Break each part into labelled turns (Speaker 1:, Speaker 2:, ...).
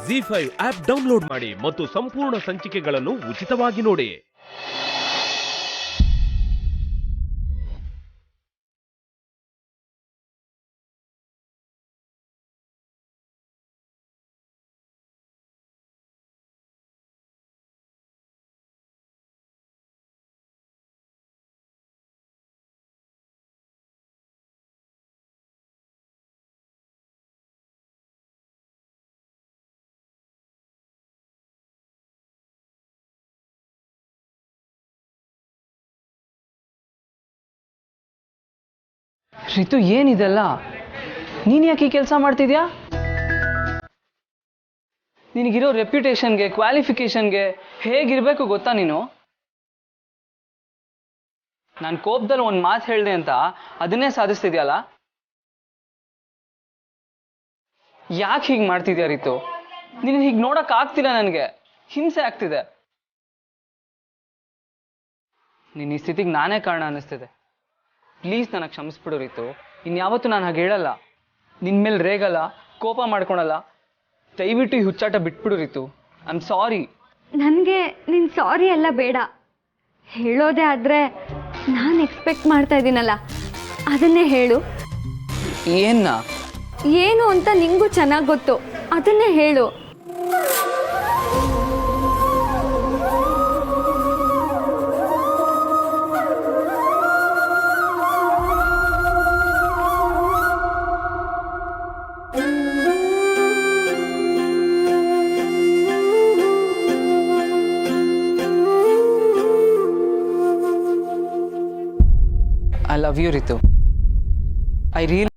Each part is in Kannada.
Speaker 1: ಜಿ5 ಆಪ್ ಡೌನ್ಲೋಡ್ ಮಾಡಿ ಮತ್ತು ಸಂಪೂರ್ಣ ಸಂಚಿಕೆಗಳನ್ನು ಉಚಿತವಾಗಿ ನೋಡಿ.
Speaker 2: ರಿತು, ಏನಿದೆಲ್ಲ? ನೀನು ಯಾಕೆ ಈ ಕೆಲಸ ಮಾಡ್ತಿದ್ಯಾ? ನಿನಗಿರೋ ರೆಪ್ಯುಟೇಷನ್ಗೆ, ಕ್ವಾಲಿಫಿಕೇಷನ್ಗೆ ಹೇಗಿರಬೇಕು ಗೊತ್ತಾ ನೀನು? ನಾನು ಕೋಪದಲ್ಲಿ ಒಂದು ಮಾತು ಹೇಳಿದೆ ಅಂತ ಅದನ್ನೇ ಸಾಧಿಸ್ತಿದ್ಯಲ್ಲ? ಯಾಕೆ ಹೀಗೆ ಮಾಡ್ತಿದ್ಯಾ ರಿತು? ನೀನು ಹೀಗೆ ನೋಡೋಕ್ಕಾಗ್ತಿಲ್ಲ, ನನಗೆ ಹಿಂಸೆ ಆಗ್ತಿದೆ. ನೀನು ಈ ಸ್ಥಿತಿಗೆ ನಾನೇ ಕಾರಣ ಅನ್ನಿಸ್ತಿದೆ. ಪ್ಲೀಸ್ ನನಗೆ ಕ್ಷಮಿಸ್ಬಿಡು ರಿತು. ಇನ್ಯಾವತ್ತೂ ನಾನು ಹಾಗೆ ಹೇಳಲ್ಲ, ನಿನ್ನ ಮೇಲೆ ರೇಗಲ್ಲ, ಕೋಪ ಮಾಡ್ಕೊಳಲ್ಲ. ದಯವಿಟ್ಟು ಈ ಹುಚ್ಚಾಟ ಬಿಟ್ಬಿಡು ರಿತು. I am sorry.
Speaker 3: ನನಗೆ ನಿನ್ನ ಸಾರಿ ಎಲ್ಲ ಬೇಡ. ಹೇಳೋದೇ ಆದರೆ ನಾನು ಎಕ್ಸ್ಪೆಕ್ಟ್ ಮಾಡ್ತಾ ಇದ್ದೀನಲ್ಲ ಅದನ್ನೇ ಹೇಳು. ಏನು ಅಂತ ನಿಂಗೂ ಚೆನ್ನಾಗಿ ಗೊತ್ತು, ಅದನ್ನೇ ಹೇಳು.
Speaker 2: I love you, Ritu. I really...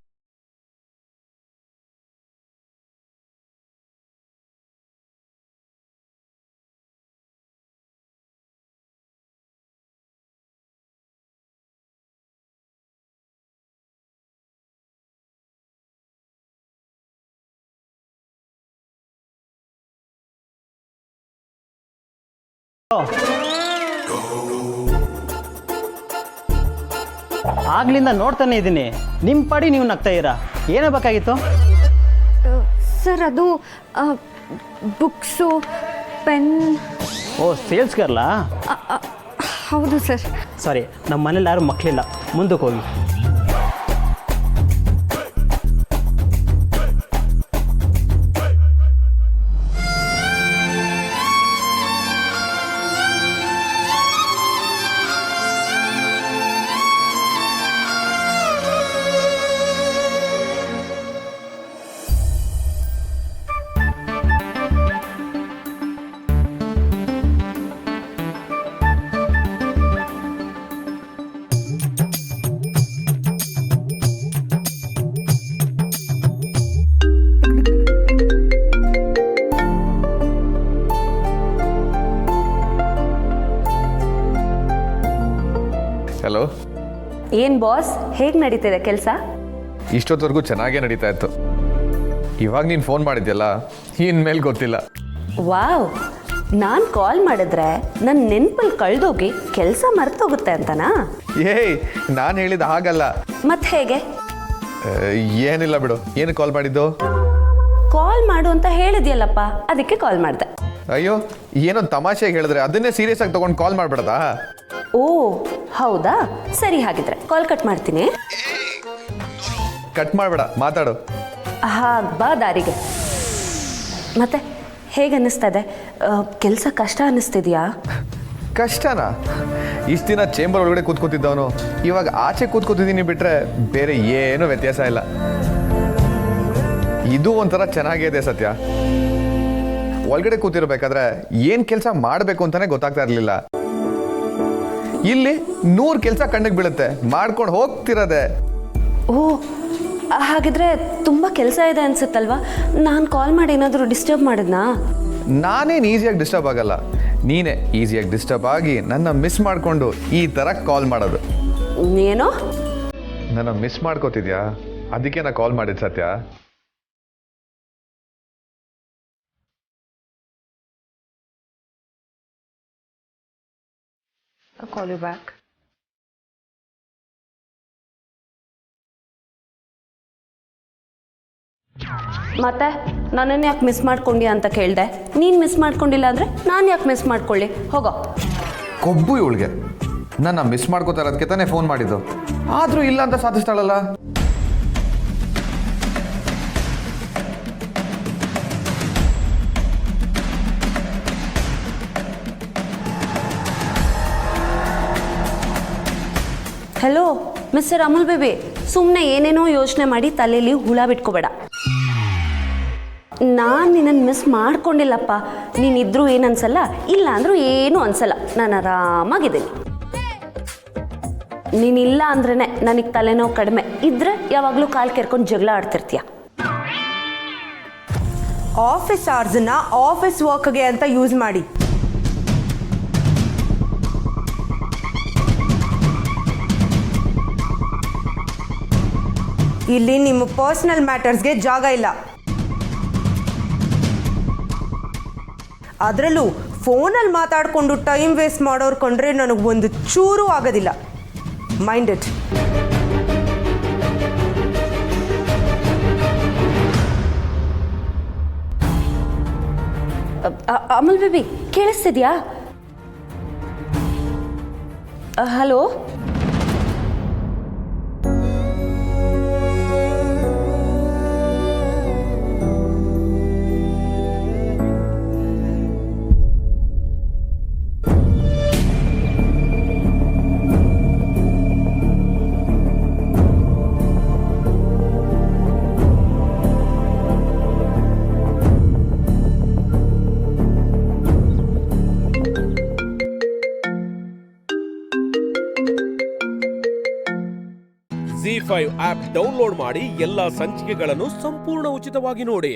Speaker 4: ಆಗ್ಲಿಂದ ನೋಡ್ತಾನೆ ಇದ್ದೀನಿ, ನಿಮ್ಮ ಪಾಡಿ ನೀವು ನಗ್ತಾ ಇರಾ. ಏನೇ ಬೇಕಾಗಿತ್ತು?
Speaker 3: ಸರ್, ಅದು ಬುಕ್ಸು, ಪೆನ್.
Speaker 4: ಓ, ಸೇಲ್ಸ್ ಗರ್ಲಾ?
Speaker 3: ಹೌದು ಸರ್.
Speaker 4: ಸಾರಿ, ನಮ್ಮ ಮನೇಲಿ ಯಾರು ಮಕ್ಕಳಿಲ್ಲ, ಮುಂದಕ್ಕೆ ಹೋಗಿ.
Speaker 5: ಹಲೋ.
Speaker 6: ಏನು ಬಾಸ್, ಹೇಗೆ ನಡೀತಿದೆ ಕೆಲಸ?
Speaker 5: ಇಷ್ಟೊತ್ತವರೆಗೂ ಚೆನ್ನಾಗೇ ನಡೀತಾ ಇತ್ತು. ಇವಾಗ ನೀನು ಫೋನ್ ಮಾಡಿದ್ಯಲ್ಲ, ಇನ್ಮೇಲೆ ಗೊತ್ತಿಲ್ಲ.
Speaker 6: ವಾವ್, ನಾನು ಕಾಲ್ ಮಾಡಿದ್ರೆ ನನ್ನ ನೆನಪಲ್ಲಿ ಕಳೆದೋಗಿ ಕೆಲಸ ಮರ್ತೋಗುತ್ತೆ ಅಂತನಾ?
Speaker 5: ಏಯ್, ನಾನು ಹೇಳಿದ ಹಾಗಲ್ಲ.
Speaker 6: ಮತ್ತೆ ಹೇಗೆ?
Speaker 5: ಏನಿಲ್ಲ ಬಿಡು. ಏನು ಕಾಲ್ ಮಾಡಿದ್ದು?
Speaker 6: ಕಾಲ್ ಮಾಡು ಅಂತ ಹೇಳಿದ್ಯಲ್ಲಪ್ಪ, ಅದಕ್ಕೆ ಕಾಲ್ ಮಾಡಿದೆ.
Speaker 5: ಅಯ್ಯೋ, ಏನೋ ತಮಾಷೆಗೆ ಹೇಳಿದ್ರೆ ಅದನ್ನೇ ಸೀರಿಯಸ್ ಆಗಿ ತೊಗೊಂಡು ಕಾಲ್ ಮಾಡ್ಬಿಡದಾ?
Speaker 6: ಓ ಹೌದಾ, ಸರಿ, ಹಾಗಿದ್ರೆ ಕಾಲ್ ಕಟ್ ಮಾಡ್ತೀನಿ.
Speaker 5: ಕಟ್ ಮಾಡಬೇಡ, ಮಾತಾಡು.
Speaker 6: ಹಾಗೆ ಬಾ ದಾರಿಗೆ. ಮತ್ತೆ ಹೇಗೆ ಅನ್ನಿಸ್ತಾ ಇದೆ? ಕೆಲಸ ಕಷ್ಟ ಅನ್ನಿಸ್ತಿದ್ಯಾ?
Speaker 5: ಕಷ್ಟನಾ? ಇಷ್ಟು ದಿನ ಚೇಂಬರ್ ಒಳಗಡೆ ಕೂತ್ಕೋತಿದ್ದವನು ಇವಾಗ ಆಚೆ ಕೂತ್ಕೋತಿದ್ದೀನಿ ಬಿಟ್ರೆ ಬೇರೆ ಏನೂ ವ್ಯತ್ಯಾಸ ಇಲ್ಲ. ಇದು ಒಂಥರ ಚೆನ್ನಾಗಿದೆ ಸತ್ಯ. ಒಳಗಡೆ ಕೂತಿರ್ಬೇಕಾದ್ರೆ ಏನು ಕೆಲಸ ಮಾಡಬೇಕು ಅಂತಾನೆ ಗೊತ್ತಾಗ್ತಾ ಇರಲಿಲ್ಲ. ಇಲ್ಲಿ 100 ಕೆಲಸ ಕಣ್ಣಿಗೆ ಬೀಳುತ್ತೆ, ಮಾಡ್ಕೊಂಡು ಹೋಗ್ತಿರೋದೆ.
Speaker 6: ಓ, ಹಾಗಿದ್ರೆ ತುಂಬ ಕೆಲಸ ಇದೆ ಅನ್ಸುತ್ತಲ್ವಾ? ನಾನು ಕಾಲ್ ಮಾಡಿ ಏನಾದರೂ ಡಿಸ್ಟರ್ಬ್ ಮಾಡಿದ್ನಾ?
Speaker 5: ನಾನೇನು ಈಸಿಯಾಗಿ ಡಿಸ್ಟರ್ಬ್ ಆಗಲ್ಲ, ನೀನೇ ಈಸಿಯಾಗಿ ಡಿಸ್ಟರ್ಬ್ ಆಗಿ ನನ್ನ ಮಿಸ್ ಮಾಡಿಕೊಂಡು ಈ ಥರ ಕಾಲ್ ಮಾಡೋದು.
Speaker 6: ಏನೋ
Speaker 5: ನನ್ನ ಮಿಸ್ ಮಾಡ್ಕೋತಿದ್ಯಾ? ಅದಕ್ಕೆ ನಾ ಕಾಲ್ ಮಾಡಿದ್ದು ಸತ್ಯ.
Speaker 6: I'll call you back. ಮತ್ತೆ ನನ್ನನ್ನು ಯಾಕೆ ಮಿಸ್ ಮಾಡ್ಕೊಂಡಿ ಅಂತ ಕೇಳಿದೆ. ನೀನು ಮಿಸ್ ಮಾಡ್ಕೊಂಡಿಲ್ಲ ಅಂದರೆ ನಾನು ಯಾಕೆ ಮಿಸ್ ಮಾಡ್ಕೊಳ್ಳಿ, ಹೋಗೋ.
Speaker 5: ಕೊಬ್ಬು ಇವಳಿಗೆ, ನನ್ನ ಮಿಸ್ ಮಾಡ್ಕೋತಾ ಇರೋದಕ್ಕೆ ತಾನೇ ಫೋನ್ ಮಾಡಿದ್ದು, ಆದರೂ ಇಲ್ಲ ಅಂತ ಸಾಧಿಸ್ತಾಳಲ್ಲ.
Speaker 6: ಹಲೋ ಮಿಸ್ಟರ್ ಅಮುಲ್ ಬೇಬಿ, ಸುಮ್ಮನೆ ಏನೇನೋ ಯೋಚನೆ ಮಾಡಿ ತಲೆಯಲ್ಲಿ ಹುಳ ಬಿಟ್ಕೋಬೇಡ. ನಾನು ನಿನ್ನನ್ನು ಮಿಸ್ ಮಾಡ್ಕೊಂಡಿಲ್ಲಪ್ಪ. ನೀನಿದ್ರೂ ಏನು ಅನ್ಸಲ್ಲ, ಇಲ್ಲ ಅಂದರೂ ಏನೂ ಅನ್ಸಲ್ಲ. ನಾನು ಆರಾಮಾಗಿದ್ದೀನಿ. ನೀನಿಲ್ಲ ಅಂದ್ರೇ ನನಗೆ ತಲೆನೋವು ಕಡಿಮೆ, ಇದ್ರೆ ಯಾವಾಗಲೂ ಕಾಲು ಕೆರ್ಕೊಂಡು ಜಗಳ ಆಡ್ತಿರ್ತೀಯ.
Speaker 7: ಆಫೀಸ್ ಅವರ್ಸನ್ನ ಆಫೀಸ್ ವರ್ಕ್ಗೆ ಅಂತ ಯೂಸ್ ಮಾಡಿ. ಇಲ್ಲಿ ನಿಮ್ಮ ಪರ್ಸನಲ್ ಮ್ಯಾಟರ್ಸ್ಗೆ ಜಾಗ ಇಲ್ಲ. ಅದರಲ್ಲೂ ಫೋನಲ್ಲಿ ಮಾತಾಡಿಕೊಂಡು ಟೈಮ್ ವೇಸ್ಟ್ ಮಾಡೋರು ಕೊಂಡ್ರೆ ನನಗೆ ಒಂದು ಚೂರು ಆಗೋದಿಲ್ಲ. Mind it.
Speaker 6: ಅಮುಲ್ ಬೇಬಿ ಕೇಳಿಸ್ತಿದ್ಯಾ? ಹಲೋ,
Speaker 1: ZEE5 ಆಪ್ ಡೌನ್ಲೋಡ್ ಮಾಡಿ ಎಲ್ಲಾ ಸಂಚಿಕೆಗಳನ್ನು ಸಂಪೂರ್ಣ ಉಚಿತವಾಗಿ ನೋಡಿ.